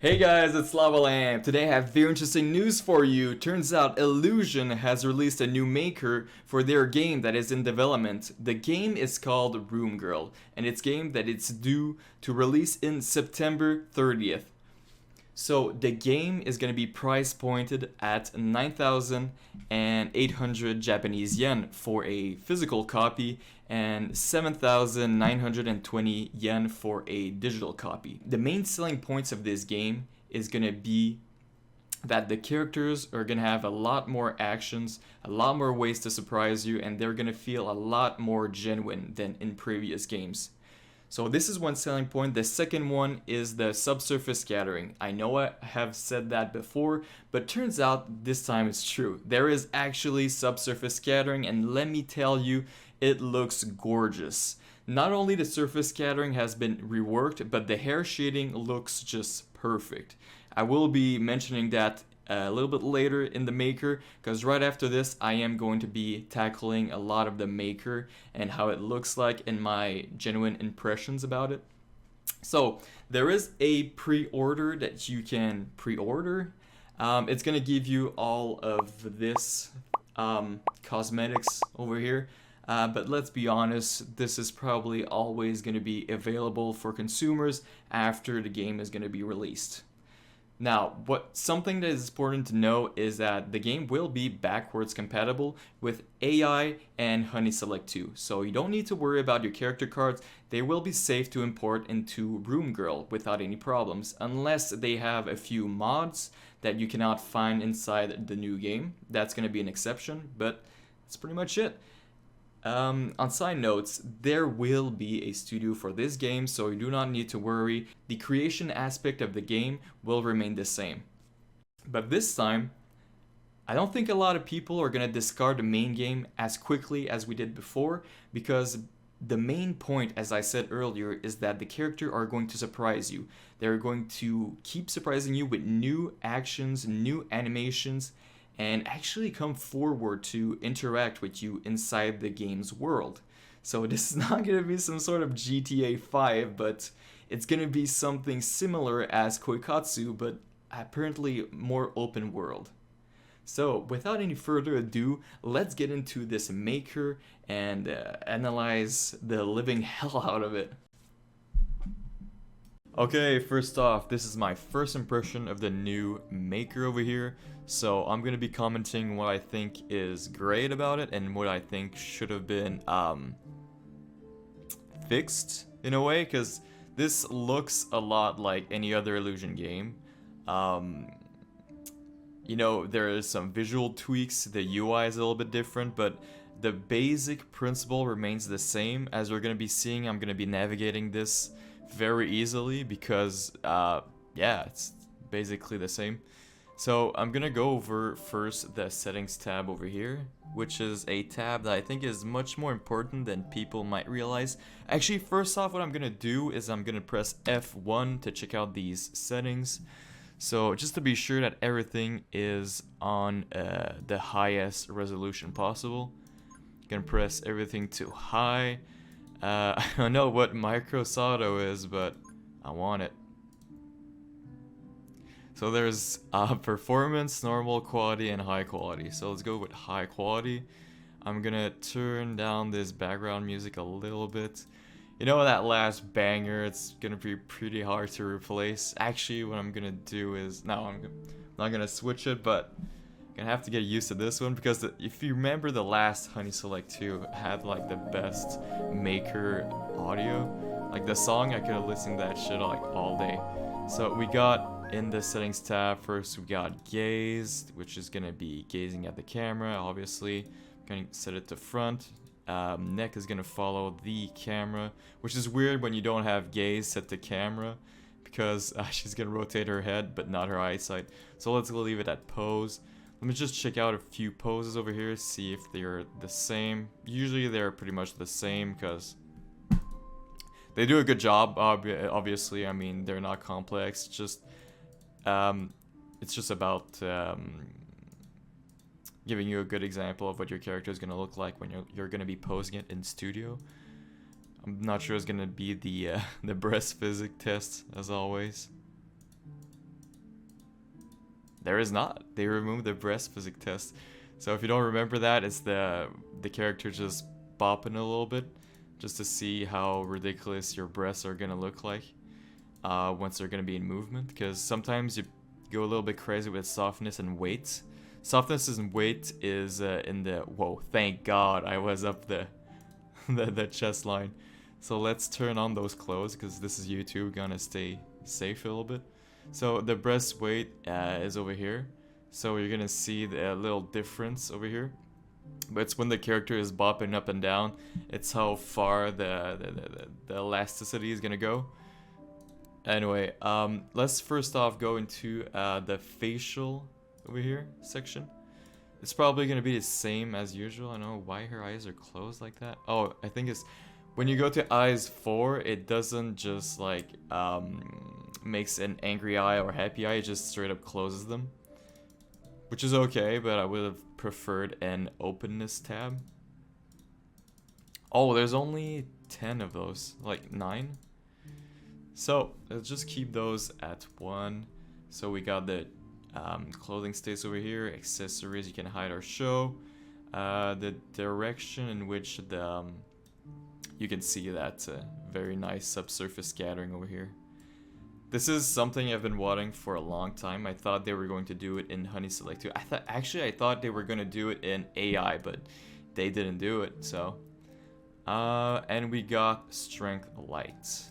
Hey guys, it's Lava Lamp. Today I have very interesting news for you. Turns out Illusion has released a new maker for their game that is in development. The game is called Room Girl, and it's a game that it's due to release in September 30th. So the game is going to be price pointed at 9,800 Japanese yen for a physical copy and 7,920 yen for a digital copy. The main selling points of this game is going to be that the characters are going to have a lot more actions, a lot more ways to surprise you, and they're going to feel a lot more genuine than in previous games. So this is one selling point. The second one is the subsurface scattering. I know I have said that before, but turns out this time it's true. There is actually subsurface scattering, and let me tell you, it looks gorgeous. Not only the surface scattering has been reworked, but the hair shading looks just perfect. I will be mentioning that a little bit later in the maker, because right after this I am going to be tackling a lot of the maker and how it looks like in my genuine impressions about it. So there is a pre-order that you can pre-order. It's gonna give you all of this cosmetics over here, but let's be honest, this is probably always going to be available for consumers after the game is going to be released. Now, something that is important to know is that the game will be backwards compatible with AI and Honey Select 2. So you don't need to worry about your character cards. They will be safe to import into Room Girl without any problems, unless they have a few mods that you cannot find inside the new game. That's going to be an exception, but that's pretty much it. On side notes, there will be a studio for this game, so you do not need to worry. The creation aspect of the game will remain the same. But this time, I don't think a lot of people are going to discard the main game as quickly as we did before, because the main point, as I said earlier, is that the characters are going to surprise you. They're going to keep surprising you with new actions, new animations, and actually come forward to interact with you inside the game's world. So this is not going to be some sort of GTA 5, but it's going to be something similar as Koikatsu, but apparently more open world. So without any further ado, let's get into this maker and analyze the living hell out of it. Okay, first off, this is my first impression of the new maker over here, so I'm gonna be commenting what I think is great about it and what I think should have been fixed in a way, because this looks a lot like any other Illusion game. You know, there is some visual tweaks, the UI is a little bit different, but the basic principle remains the same. As we're gonna be seeing, I'm gonna be navigating this very easily because yeah, it's basically the same. So I'm gonna go over first the settings tab over here, which is a tab that I think is much more important than people might realize. Actually, first off, what I'm gonna do is I'm gonna press F1 to check out these settings. So just to be sure that everything is on the highest resolution possible, I'm gonna press everything to high. I don't know what micro auto is, but I want it. So there's performance, normal, quality, and high quality. So let's go with high quality. I'm gonna turn down this background music a little bit. You know, that last banger, it's gonna be pretty hard to replace. Actually, what I'm gonna do is, no, I'm not gonna switch it, but gonna have to get used to this one, because if you remember, the last Honey Select 2 had like the best maker audio. Like the song, I could have listened to that shit like all day. So we got in the settings tab, first we got gaze, which is gonna be gazing at the camera, obviously. Gonna set it to front. Neck is gonna follow the camera, which is weird when you don't have gaze set to camera, because she's gonna rotate her head but not her eyesight. So let's leave it at pose. Let me just check out a few poses over here, see if they're the same. Usually they're pretty much the same because they do a good job, obviously. I mean, they're not complex, just it's just about giving you a good example of what your character is going to look like when you're going to be posing it in studio. I'm not sure it's going to be the breast physics test, as always. there is not. They removed the breast physics test. So if you don't remember that, it's the character just bopping a little bit, just to see how ridiculous your breasts are gonna look like once they're gonna be in movement. Because sometimes you go a little bit crazy with softness and weight. Softness and weight is in the, whoa, thank God I was up the chest line. So let's turn on those clothes because this is YouTube, gonna stay safe a little bit. So the breast weight is over here. So you're gonna see the little difference over here. But it's when the character is bopping up and down. It's how far the elasticity is gonna go. Anyway, let's first off go into the facial over here section. It's probably gonna be the same as usual. I don't know why her eyes are closed like that. Oh, I think it's when you go to eyes 4, it doesn't just like makes an angry eye or happy eye. It just straight up closes them, which is okay. But I would have preferred an openness tab. Oh, there's only 10 of those, like 9. So let's just keep those at 1. So we got the clothing stays over here, accessories, you can hide or show, the direction in which the you can see that very nice subsurface scattering over here. This is something I've been wanting for a long time. I thought they were going to do it in Honey Select 2. I thought they were going to do it in AI, but they didn't do it. So and we got strength light.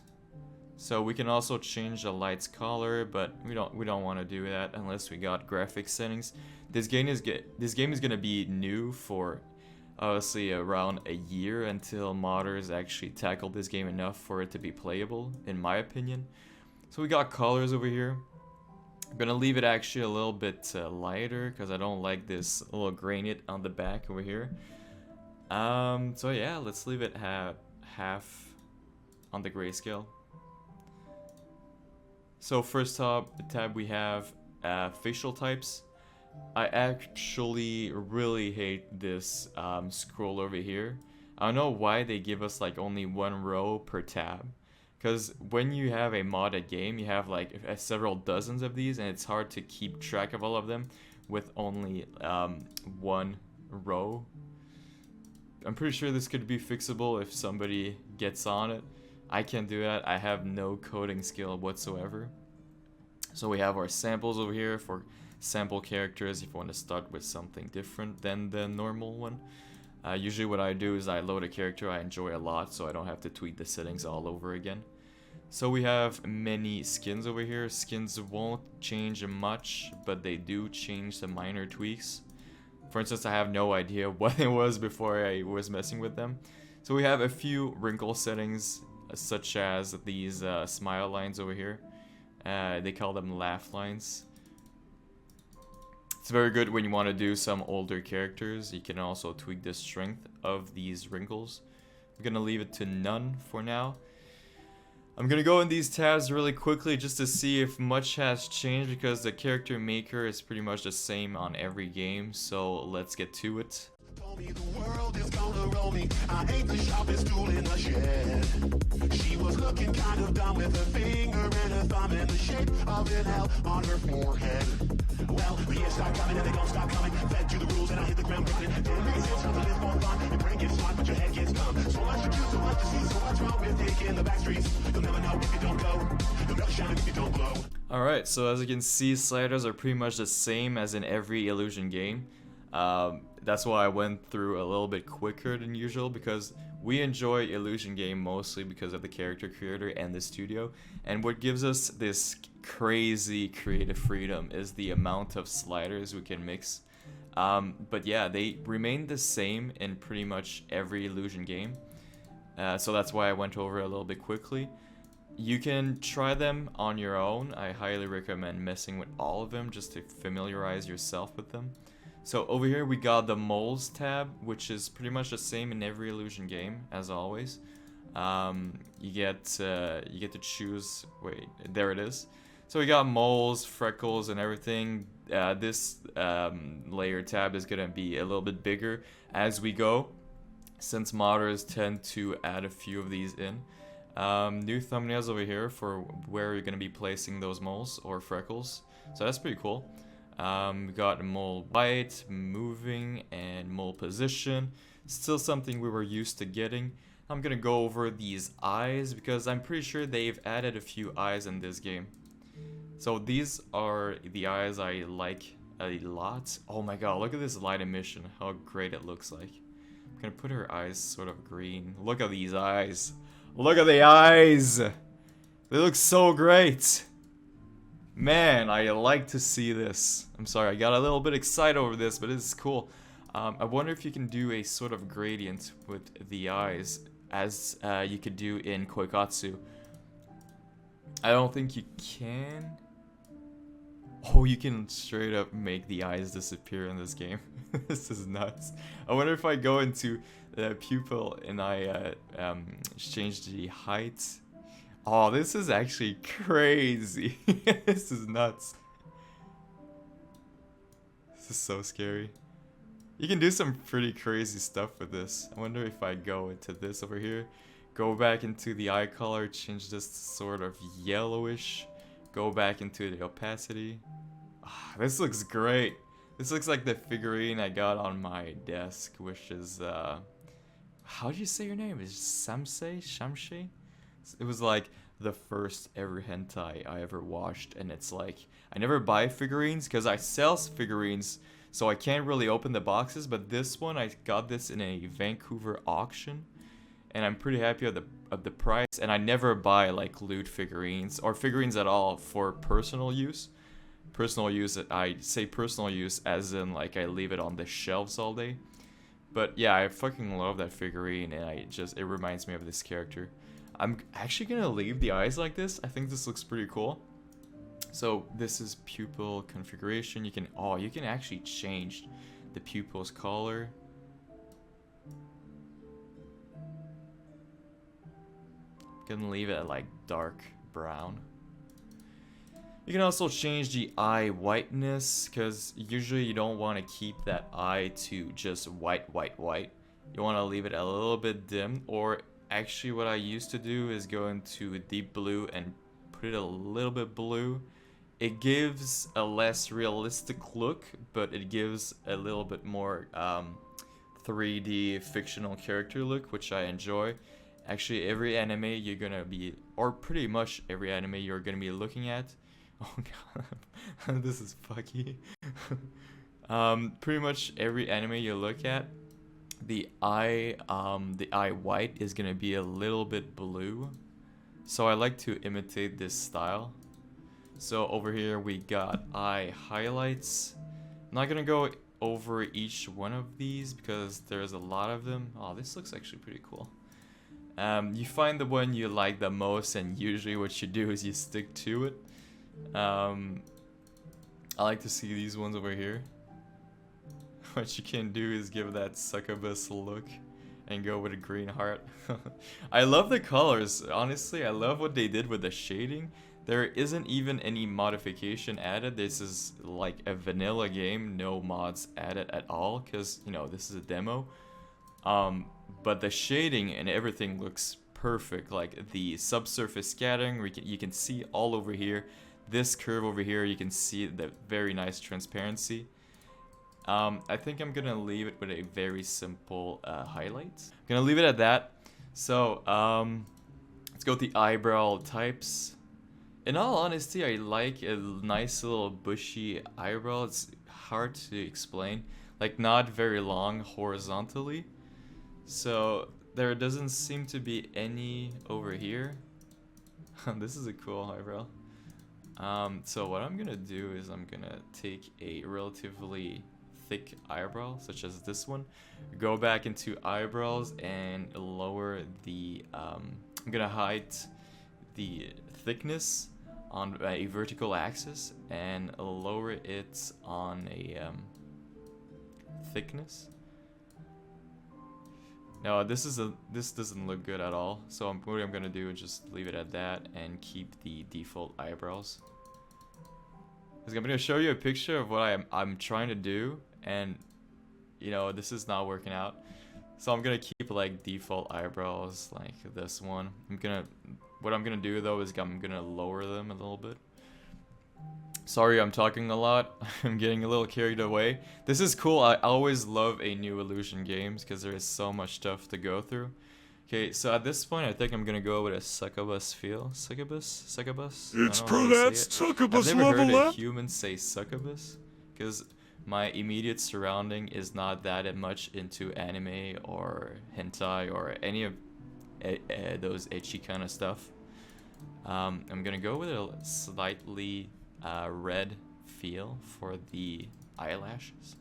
So we can also change the light's color, but we don't want to do that unless we got graphics settings. This game is gonna be new for obviously around a year until modders actually tackle this game enough for it to be playable, in my opinion. So we got colors over here. I'm gonna leave it actually a little bit lighter because I don't like this little granite on the back over here. So yeah, let's leave it half on the grayscale. So first tab we have facial types. I actually really hate this scroll over here. I don't know why they give us like only 1 row per tab. Because when you have a modded game, you have like several dozens of these, and it's hard to keep track of all of them with only 1 row. I'm pretty sure this could be fixable if somebody gets on it. I can't do that. I have no coding skill whatsoever. So we have our samples over here for sample characters if you want to start with something different than the normal one. Usually what I do is I load a character I enjoy a lot so I don't have to tweak the settings all over again. So we have many skins over here. Skins won't change much, but they do change some minor tweaks. For instance, I have no idea what it was before I was messing with them. So we have a few wrinkle settings, such as these smile lines over here. They call them laugh lines. It's very good when you want to do some older characters. You can also tweak the strength of these wrinkles. I'm gonna leave it to none for now. I'm gonna go in these tabs really quickly just to see if much has changed, because the character maker is pretty much the same on every game. So let's get to it. Told me the world is gonna roll me. I ain't the sharpest tool in the shed. She was looking kind of dumb with her finger and her thumb in the shape of an L on her forehead. Well, the years start coming and they don't stop coming. Fed to the rules and I hit the ground running. Didn't make sense, something is more fun. Your brain gets smart, but your head gets dumb. So much to do, so much to see. So what's wrong with taking the back streets? You'll never know if you don't go. You'll never shine if you don't blow. Alright, so as you can see, sliders are pretty much the same as in every Illusion game. That's why I went through a little bit quicker than usual, because we enjoy Illusion game mostly because of the character creator and the studio, and what gives us this crazy creative freedom is the amount of sliders we can mix. But yeah, they remain the same in pretty much every Illusion game, so that's why I went over a little bit quickly. You can try them on your own. I highly recommend messing with all of them just to familiarize yourself with them. So over here we got the moles tab, which is pretty much the same in every Illusion game as always. You get to choose. Wait, there it is. So we got moles, freckles, and everything. This layer tab is gonna be a little bit bigger as we go, since modders tend to add a few of these in. New thumbnails over here for where you're gonna be placing those moles or freckles. So that's pretty cool. We got mole white, moving, and mole position. Still something we were used to getting. I'm gonna go over these eyes because I'm pretty sure they've added a few eyes in this game. So these are the eyes I like a lot. Oh my god, look at this light emission, how great it looks like. I'm gonna put her eyes sort of green. Look at these eyes. Look at the eyes! They look so great! Man, I like to see this. I'm sorry, I got a little bit excited over this, but this is cool. I wonder if you can do a sort of gradient with the eyes, as you could do in Koikatsu. I don't think you can. Oh, you can straight up make the eyes disappear in this game. This is nuts. I wonder if I go into the pupil and I change the height. Oh, this is actually crazy. This is nuts. This is so scary. You can do some pretty crazy stuff with this. I wonder if I go into this over here, go back into the eye color, change this to sort of yellowish, go back into the opacity. Ah, this looks great. This looks like the figurine I got on my desk, which is, how do you say your name? Is it Shamshe? It was like the first ever hentai I ever watched, and it's like, I never buy figurines because I sell figurines, so I can't really open the boxes, but this one, I got this in a Vancouver auction, and I'm pretty happy of the price, and I never buy like loot figurines, or figurines at all for personal use. Personal use, I say personal use as in like I leave it on the shelves all day. But yeah, I fucking love that figurine, and it reminds me of this character. I'm actually gonna leave the eyes like this. I think this looks pretty cool. So this is pupil configuration. You can actually change the pupil's color. Gonna leave it at like dark brown. You can also change the eye whiteness, because usually you don't want to keep that eye to just white. You want to leave it a little bit dim, or actually what I used to do is go into deep blue and put it a little bit blue. It gives a less realistic look, but it gives a little bit more 3D fictional character look, which I enjoy. Actually, every anime you're gonna be, or pretty much every anime you're gonna be looking at. Oh god, this is fucky. Pretty much every anime you look at, the eye white is gonna be a little bit blue. So I like to imitate this style. So over here we got eye highlights. I'm not gonna go over each one of these because there's a lot of them. Oh, this looks actually pretty cool. You find the one you like the most, and usually what you do is you stick to it. I like to see these ones over here. What you can do is give that succubus look and go with a green heart. I love the colors, honestly. I love what they did with the shading. There isn't even any modification added. This is like a vanilla game, no mods added at all, because, you know, this is a demo. But the shading and everything looks perfect. Like the subsurface scattering, you can see all over here. This curve over here, you can see the very nice transparency. I think I'm gonna leave it with a very simple highlight. I'm gonna leave it at that. So, let's go with the eyebrow types. In all honesty, I like a nice little bushy eyebrow. It's hard to explain. Like, not very long horizontally. So, there doesn't seem to be any over here. This is a cool eyebrow. So what I'm gonna do is I'm gonna take a relatively thick eyebrow, such as this one, go back into eyebrows and lower the, I'm gonna height the thickness on a vertical axis and lower it on a thickness. No, this doesn't look good at all. So what I'm gonna do is just leave it at that and keep the default eyebrows. I'm gonna show you a picture of what I'm trying to do, and you know, this is not working out. So I'm gonna keep like default eyebrows like this one. What I'm gonna do though is I'm gonna lower them a little bit. Sorry, I'm talking a lot. I'm getting a little carried away. This is cool. I always love a new illusion games because there is so much stuff to go through. Okay, so at this point, I think I'm gonna go with a succubus feel. Succubus? Succubus? I It's don't know how you say Pronat it. I've Succubus never heard level a up. human say succubus because my immediate surrounding is not that much into anime or hentai or any of those ecchi kind of stuff. I'm gonna go with a slightly red feel for the eyelashes,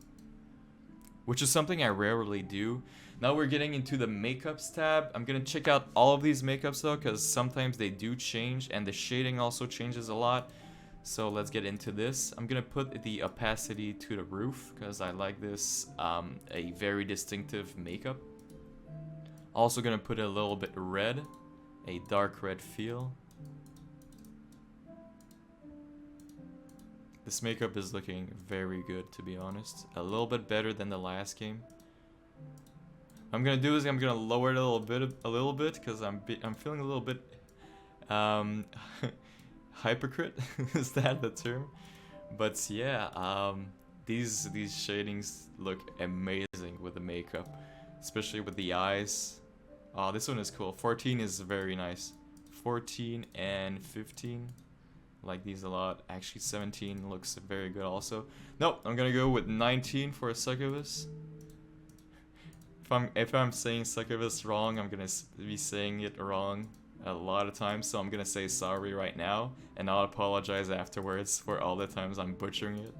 which is something I rarely do. Now we're getting into the makeups tab. I'm gonna check out all of these makeups though, because sometimes they do change and the shading also changes a lot. So let's get into this. I'm gonna put the opacity to the roof because I like this, a very distinctive makeup. Also gonna put a little bit red, a dark red feel. This makeup is looking very good, to be honest. A little bit better than the last game. What I'm gonna do is I'm gonna lower it a little bit, because I'm feeling a little bit hypocrite. Is that the term? But yeah, these shadings look amazing with the makeup, especially with the eyes. Oh, this one is cool. 14 is very nice. 14 and 15. Like these a lot. Actually 17 looks very good also. Nope, I'm gonna go with 19 for a succubus. If I'm saying succubus wrong, I'm gonna be saying it wrong a lot of times, so I'm gonna say sorry right now and I'll apologize afterwards for all the times I'm butchering it.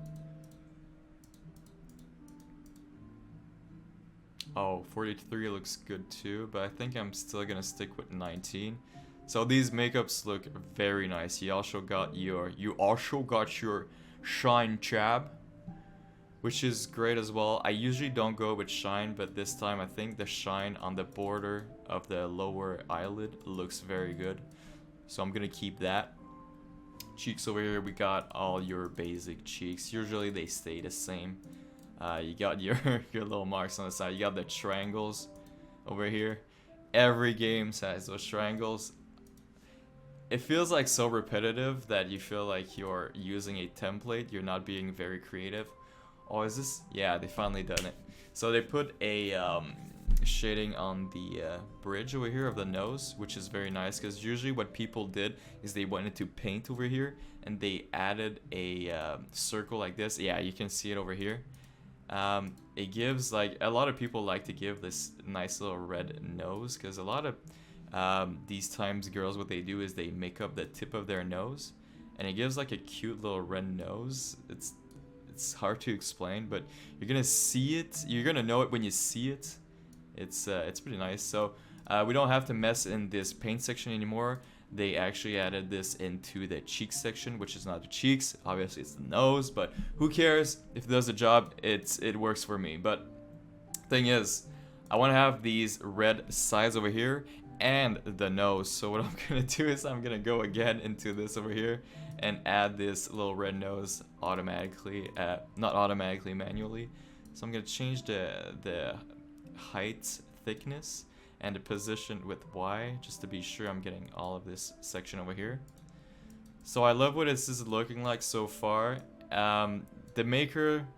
Oh, 43 looks good too, but I think I'm still gonna stick with 19. So these makeups look very nice. You also got your shine tab, which is great as well. I usually don't go with shine, but this time I think the shine on the border of the lower eyelid looks very good. So I'm gonna keep that. Cheeks over here, we got all your basic cheeks. Usually they stay the same. You got your little marks on the side. You got the triangles over here. Every game has those triangles. It feels like so repetitive that you feel like you're using a template. You're not being very creative. Oh, is this? Yeah, they finally done it. So they put a shading on the bridge over here of the nose, which is very nice, because usually what people did is they went into paint over here and they added a circle like this. Yeah, you can see it over here. It gives, like, a lot of people like to give this nice little red nose, because a lot of these times girls, what they do is they make up the tip of their nose and it gives like a cute little red nose. It's hard to explain, but you're gonna see it, you're gonna know it when you see it. It's pretty nice. So we don't have to mess in this paint section anymore. They actually added this into the cheek section, which is not the cheeks, obviously it's the nose, but who cares? If it does the job, it works for me. But thing is, I want to have these red sides over here and the nose. So what I'm gonna do is I'm gonna go again into this over here and add this little red nose automatically, not automatically, manually. So I'm gonna change the height, thickness, and the position with Y, just to be sure I'm getting all of this section over here. So I love what this is looking like so far. The maker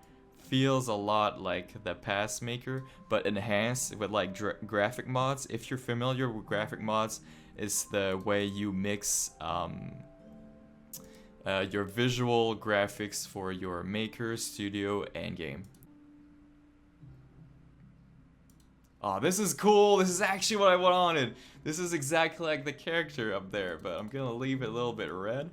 feels a lot like the past maker, but enhanced with like graphic mods. If you're familiar with graphic mods, it's the way you mix your visual graphics for your maker, studio, and game. Oh, this is cool. This is actually what I wanted. This is exactly like the character up there, but I'm gonna leave it a little bit red.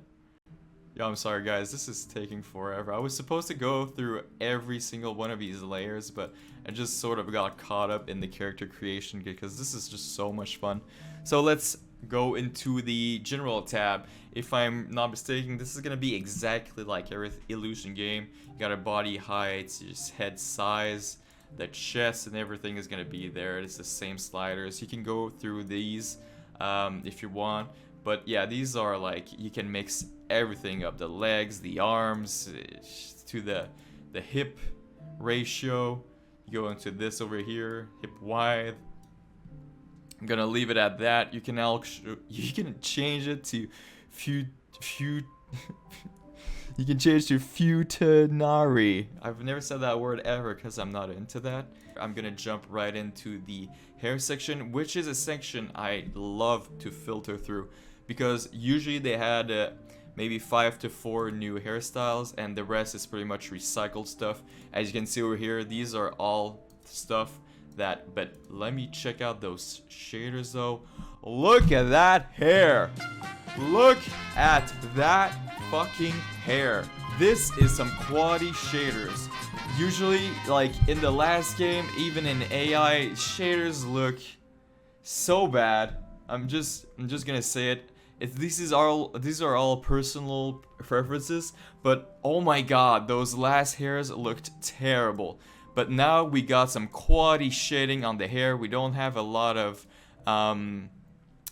Yo, I'm sorry guys, this is taking forever. I was supposed to go through every single one of these layers, but I just sort of got caught up in the character creation because this is just so much fun. So let's go into the general tab. If I'm not mistaken, this is gonna be exactly like every illusion game. You got a body height, your head size, the chest and everything is gonna be there. It's the same sliders. You can go through these if you want. But yeah, these are like, you can mix everything up, the legs, the arms, to the hip ratio. You go into this over here, hip wide. I'm gonna leave it at that. You can change it to You can change to futanari. I've never said that word ever because I'm not into that. I'm gonna jump right into the hair section, which is a section I love to filter through because usually they had maybe 5 to 4 new hairstyles and the rest is pretty much recycled stuff. As you can see over here, these are all stuff that, but let me check out those shaders though. Look at that hair. Look at that fucking hair. This is some quality shaders. Usually, like in the last game, even in AI, shaders look so bad. I'm just gonna say it. These are all personal preferences, but oh my god, those last hairs looked terrible. But now we got some quality shading on the hair. We don't have a lot of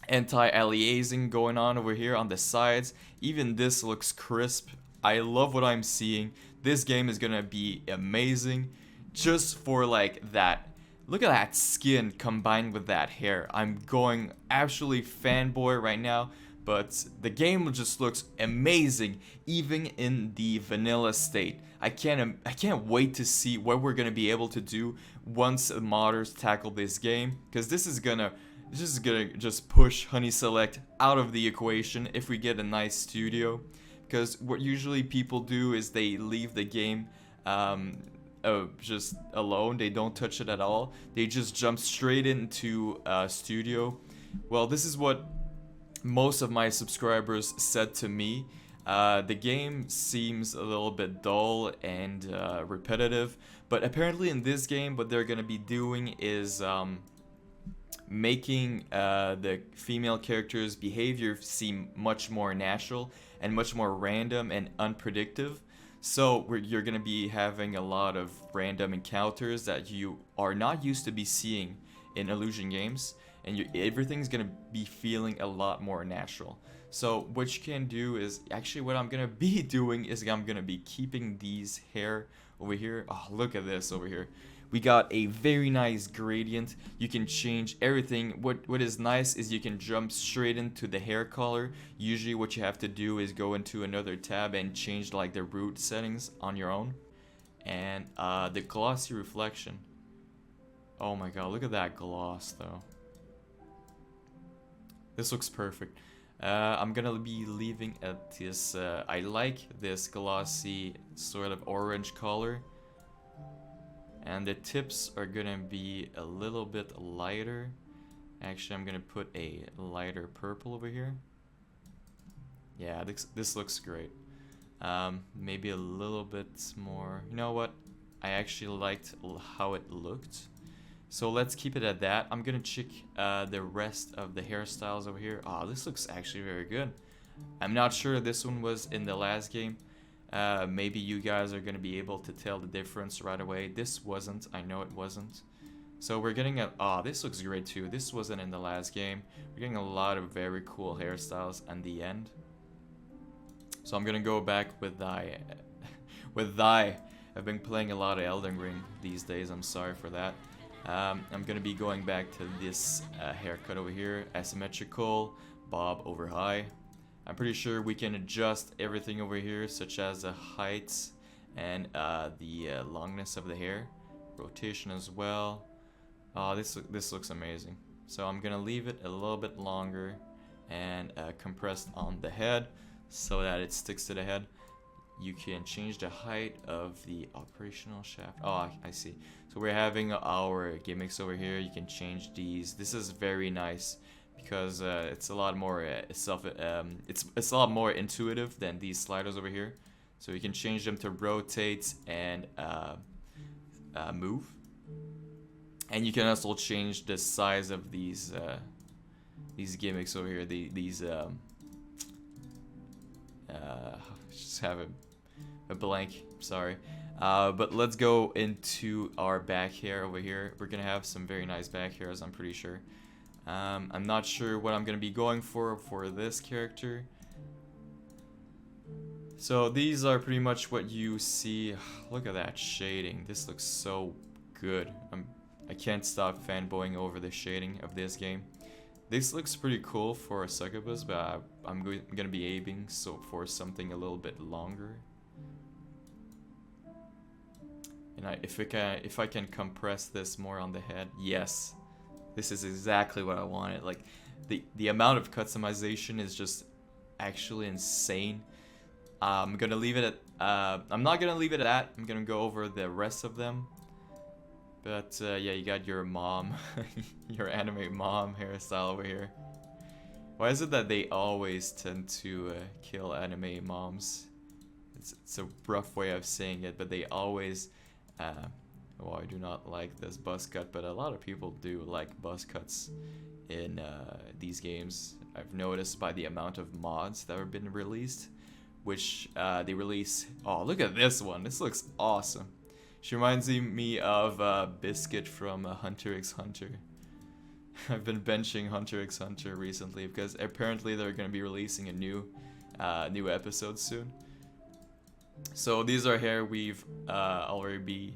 anti-aliasing going on over here on the sides. Even this looks crisp. I love what I'm seeing. This game is gonna be amazing just for like that. Look at that skin combined with that hair. I'm going absolutely fanboy right now, but the game just looks amazing even in the vanilla state. I can't wait to see what we're gonna be able to do once the modders tackle this game, because this is gonna just push Honey Select out of the equation if we get a nice studio. Because what usually people do is they leave the game just alone. They don't touch it at all. They just jump straight into studio. Well, this is what most of my subscribers said to me. The game seems a little bit dull and repetitive, but apparently in this game what they're gonna be doing is making the female character's behavior seem much more natural and much more random and unpredictable. So you're gonna be having a lot of random encounters that you are not used to be seeing in illusion games, and everything's gonna be feeling a lot more natural. So what you can do is, actually what I'm gonna be doing is I'm gonna be keeping these hair over here. Oh, look at this over here. We got a very nice gradient. You can change everything. What is nice is you can jump straight into the hair color. Usually what you have to do is go into another tab and change like the root settings on your own. And the glossy reflection. Oh my god, look at that gloss though. This looks perfect. I'm gonna be leaving at this, I like this glossy sort of orange color. And the tips are gonna be a little bit lighter. Actually, I'm gonna put a lighter purple over here. Yeah, this looks great. Maybe a little bit more. You know what? I actually liked how it looked. So let's keep it at that. I'm gonna check the rest of the hairstyles over here. Oh, this looks actually very good. I'm not sure this one was in the last game. Maybe you guys are gonna be able to tell the difference right away. This wasn't. I know it wasn't. So we're getting a. Oh, this looks great too. This wasn't in the last game. We're getting a lot of very cool hairstyles at the end. So I'm gonna go back with thy. With thy. I've been playing a lot of Elden Ring these days. I'm sorry for that. I'm gonna be going back to this haircut over here. Asymmetrical, bob over high. I'm pretty sure we can adjust everything over here, such as the height and the longness of the hair, rotation as well. This looks amazing. So I'm gonna leave it a little bit longer and compressed on the head so that it sticks to the head. You can change the height of the operational shaft. Oh, I see. So we're having our gimmicks over here. You can change these. This is very nice because it's a lot more it's a lot more intuitive than these sliders over here. So you can change them to rotate and move. And you can also change the size of these gimmicks over here. Just have a blank, sorry. But let's go into our back hair over here. We're gonna have some very nice back hairs, I'm pretty sure. I'm not sure what I'm gonna be going for this character. So these are pretty much what you see. Look at that shading. This looks so good. I can't stop fanboying over the shading of this game. This looks pretty cool for a succubus, but I'm gonna be aiming for something a little bit longer And if I can compress this more on the head, yes, this is exactly what I wanted. Like the amount of customization is just actually insane. I'm gonna leave it at I'm not gonna leave it at that. I'm gonna go over the rest of them. But yeah, you got your mom, your anime mom hairstyle over here. Why is it that they always tend to kill anime moms? It's a rough way of saying it, but they always. Well, I do not like this buzz cut, but a lot of people do like buzz cuts in these games. I've noticed by the amount of mods that have been released, which they release. Oh, look at this one! This looks awesome. She reminds me of Biscuit from Hunter x Hunter. I've been benching Hunter x Hunter recently because apparently they're going to be releasing a new episode soon. So these are hair we've already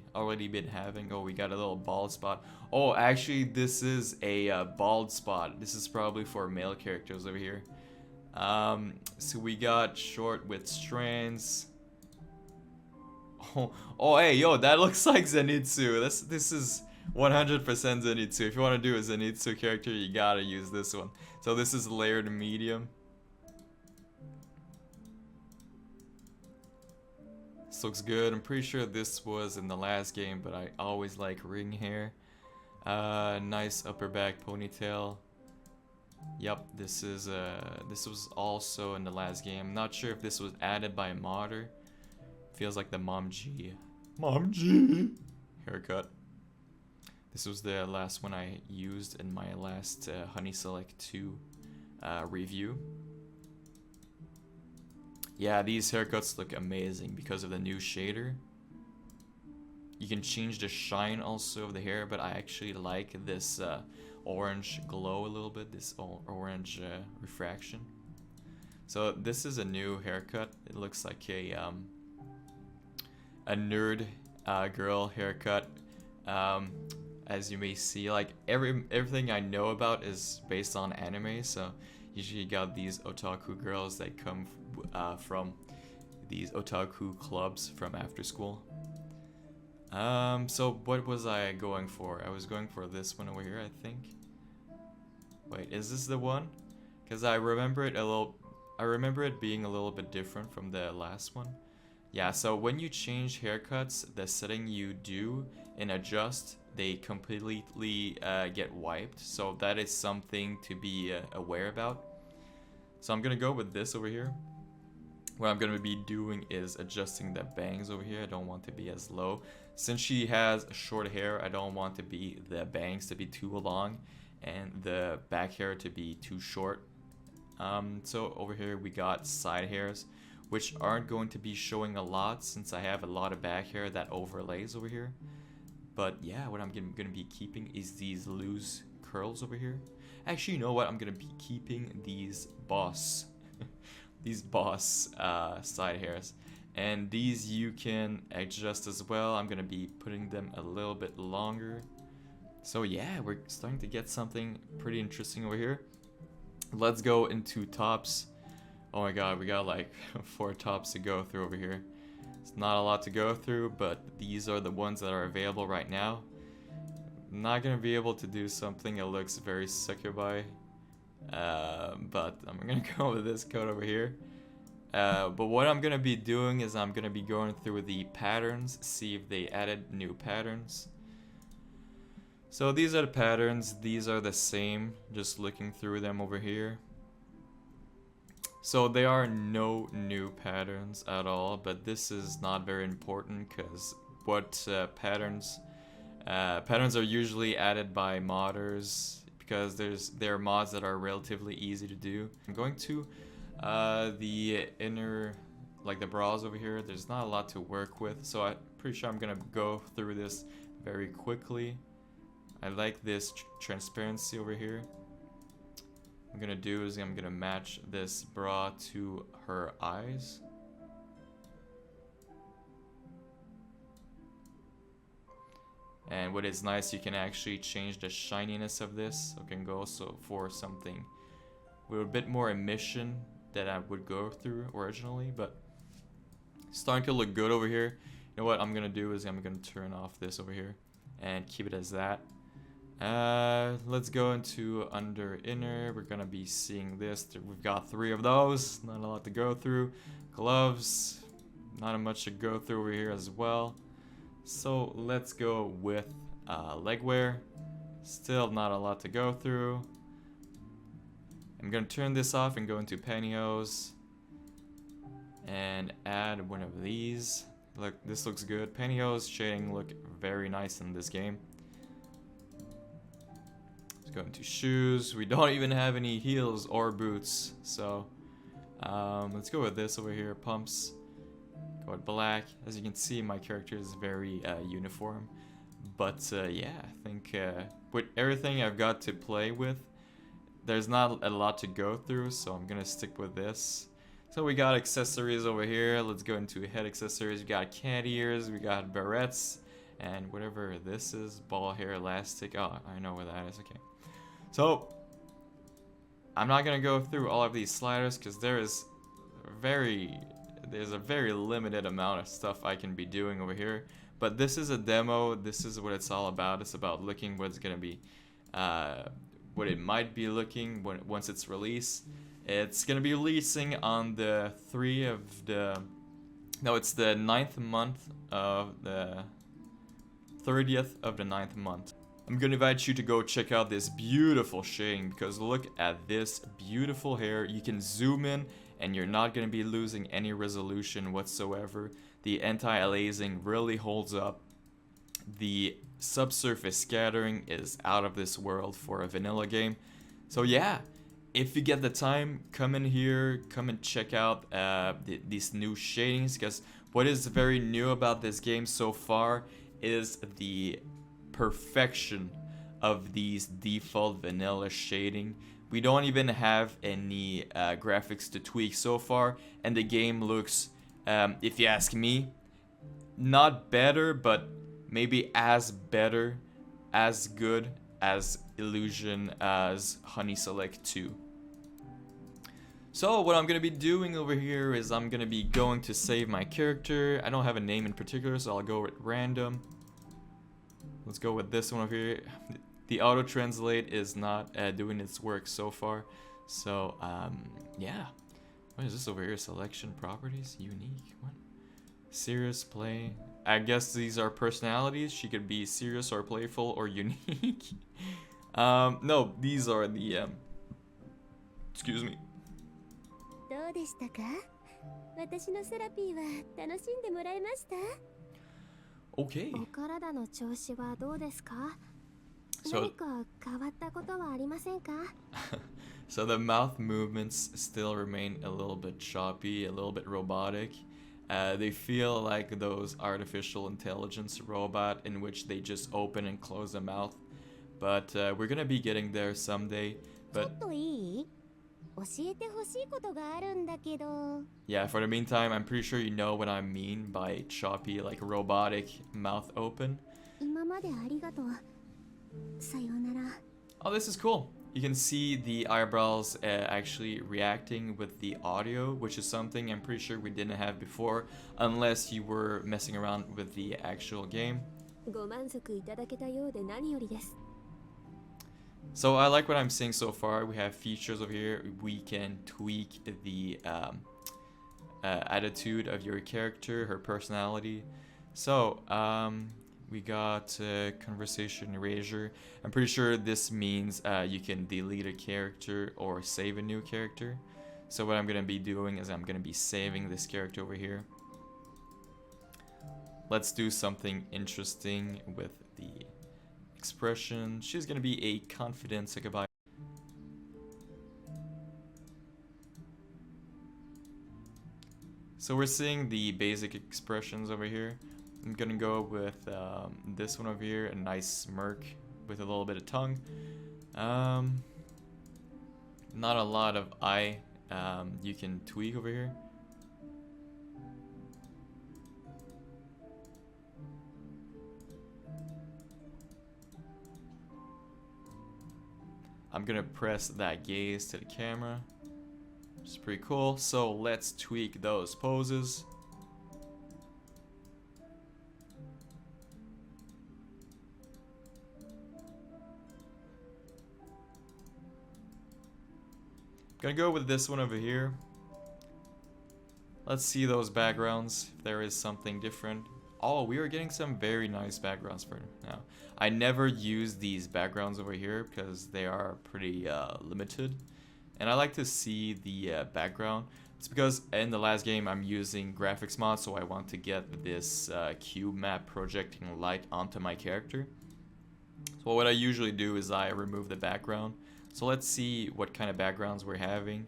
been having. Oh, we got a little bald spot. Oh, actually, this is a bald spot. This is probably for male characters over here. So we got short with strands. Oh, hey, yo, that looks like Zenitsu. This is 100% Zenitsu. If you want to do a Zenitsu character, you gotta use this one. So this is layered medium. This looks good. I'm pretty sure this was in the last game, but I always like ring hair. Nice upper back ponytail. Yep, this was also in the last game. I'm not sure if this was added by a modder. Feels like the Mom G haircut. This was the last one I used in my last Honey Select 2 review. Yeah, these haircuts look amazing because of the new shader. You can change the shine also of the hair, but I actually like this orange glow a little bit, this orange refraction. So this is a new haircut. It looks like a nerd girl haircut. As you may see, like everything I know about is based on anime, so usually you got these otaku girls that come from these otaku clubs from after school. So what was I going for? I was going for this one over here, I think. Wait, is this the one? Because I remember it being a little bit different from the last one. Yeah, so when you change haircuts, the setting you do in adjust, they completely get wiped. So that is something to be aware about. So I'm gonna go with this over here. What I'm gonna be doing is adjusting the bangs over here. I don't want to be as low. Since she has short hair, I don't want the bangs to be too long and the back hair to be too short. So over here we got side hairs, which aren't going to be showing a lot since I have a lot of back hair that overlays over here. But yeah, what I'm gonna be keeping is these loose curls over here. Actually, you know what? I'm gonna be keeping these boss side hairs, and these you can adjust as well. I'm gonna be putting them a little bit longer. So yeah, we're starting to get something pretty interesting over here. Let's go into tops. Oh my god, we got like 4 tops to go through over here. It's not a lot to go through, but these are the ones that are available right now. I'm not gonna be able to do something that looks very succubi, but I'm gonna go with this coat over here. But what I'm gonna be doing is I'm gonna be going through the patterns, see if they added new patterns. So these are the patterns, these are the same, just looking through them over here. So there are no new patterns at all, but this is not very important because what patterns are usually added by modders because there are mods that are relatively easy to do. I'm going to the inner, like the bras over here. There's not a lot to work with, so I'm pretty sure I'm gonna go through this very quickly. I like this transparency over here. What I'm gonna do is I'm gonna match this bra to her eyes. And what is nice, you can actually change the shininess of this. So I can go also for something with a bit more emission that I would go through originally, but it's starting to look good over here. know what I'm gonna do is I'm gonna turn off this over here and keep it as that. Let's go into under inner. We're gonna be seeing this. We've got 3 of those. Not a lot to go through. Gloves. Not much to go through over here as well. So let's go with leg wear. Still not a lot to go through. I'm gonna turn this off and go into pantyhose and add one of these. Look, this looks good. Pantyhose shading look very nice in this game. Let's go into shoes. We don't even have any heels or boots, so let's go with this over here. Pumps. Go with black. As you can see, my character is very uniform. But yeah, I think with everything I've got to play with, there's not a lot to go through, so I'm gonna stick with this. So we got accessories over here. Let's go into head accessories. We got cat ears, we got barrettes, and whatever this is, ball hair elastic. Oh, I know where that is. Okay. So I'm not gonna go through all of these sliders because there's a very limited amount of stuff I can be doing over here. But this is a demo. This is what it's all about. It's about looking what it's gonna be, what it might be looking once it's released. It's gonna be releasing on the 9th month of the 30th of the 9th month. I'm gonna invite you to go check out this beautiful shading because look at this beautiful hair. You can zoom in and you're not gonna be losing any resolution whatsoever. The anti-aliasing really holds up. The subsurface scattering is out of this world for a vanilla game. So yeah. If you get the time, come in here, come and check out these new shadings, because what is very new about this game so far is the perfection of these default vanilla shading. We don't even have any graphics to tweak so far, and the game looks, if you ask me, not better, but maybe as better, as good as Illusion as Honey Select 2. So what I'm going to be doing over here is I'm going to be going to save my character. I don't have a name in particular, so I'll go with random. Let's go with this one over here. The auto translate is not doing its work so far. So yeah. What is this over here? Selection properties, unique. What? Serious, play. I guess these are personalities. She could be serious or playful or unique. No, these are the excuse me. どうでしたか? 私のセラピーは楽しんでもらえました? Okay. お体の調子はどうですか? 何か変わったことはありませんか? So the mouth movements still remain a little bit choppy, a little bit robotic. They feel like those artificial intelligence robot in which they just open and close the mouth. But we're gonna be getting there someday. But yeah, for the meantime, I'm pretty sure you know what I mean by choppy, like robotic mouth open. Oh, this is cool. You can see the eyebrows actually reacting with the audio, which is something I'm pretty sure we didn't have before, unless you were messing around with the actual game. So I like what I'm seeing so far. We have features over here. We can tweak the attitude of your character, her personality. So we got conversation erasure. I'm pretty sure this means you can delete a character or save a new character. So what I'm gonna be doing is I'm gonna be saving this character over here. Let's do something interesting with the expression. She's gonna be a confident Sakabai. So we're seeing the basic expressions over here. I'm gonna go with this one over here, a nice smirk with a little bit of tongue. Not a lot of eye you can tweak over here. I'm gonna press that gaze to the camera, which is pretty cool. So let's tweak those poses. Gonna go with this one over here. Let's see those backgrounds, if there is something different. Oh, we are getting some very nice backgrounds for now. I never use these backgrounds over here because they are pretty limited. And I like to see the background. It's because in the last game I'm using graphics mod, so I want to get this cube map projecting light onto my character. So what I usually do is I remove the background. So let's see what kind of backgrounds we're having.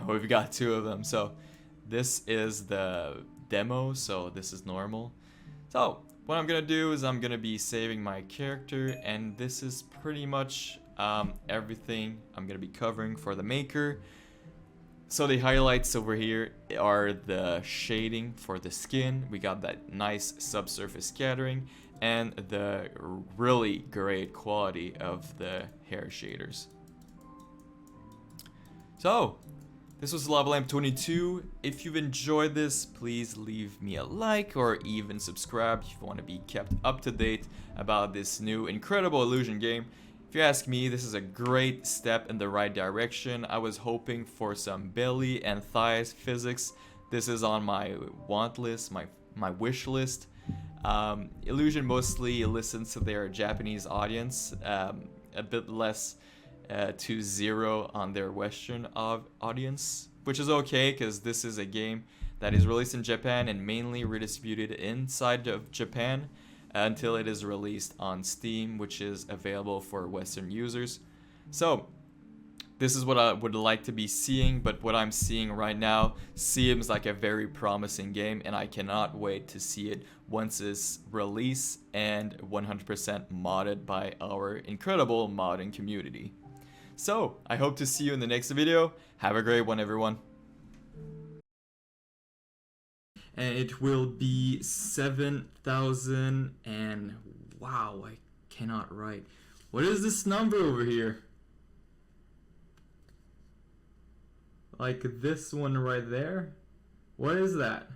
We've got two of them. So this is the demo, so this is normal. So what I'm gonna do is I'm gonna be saving my character, and this is pretty much everything I'm gonna be covering for the maker. So the highlights over here are the shading for the skin. We got that nice subsurface scattering and the really great quality of the hair shaders. So this was Lava Lamp 22. If you've enjoyed this, please leave me a like or even subscribe if you want to be kept up to date about this new incredible illusion game. If you ask me, this is a great step in the right direction. I was hoping for some belly and thighs physics. This is on my want list, my wish list. Illusion mostly listens to their Japanese audience, a bit less to zero on their Western audience, which is okay because this is a game that is released in Japan and mainly redistributed inside of Japan until it is released on Steam, which is available for Western users. So this is what I would like to be seeing, but what I'm seeing right now seems like a very promising game, and I cannot wait to see it once it's released and 100% modded by our incredible modding community. So, I hope to see you in the next video. Have a great one, everyone. And it will be 7,000 and wow, I cannot write. What is this number over here? Like this one right there? What is that?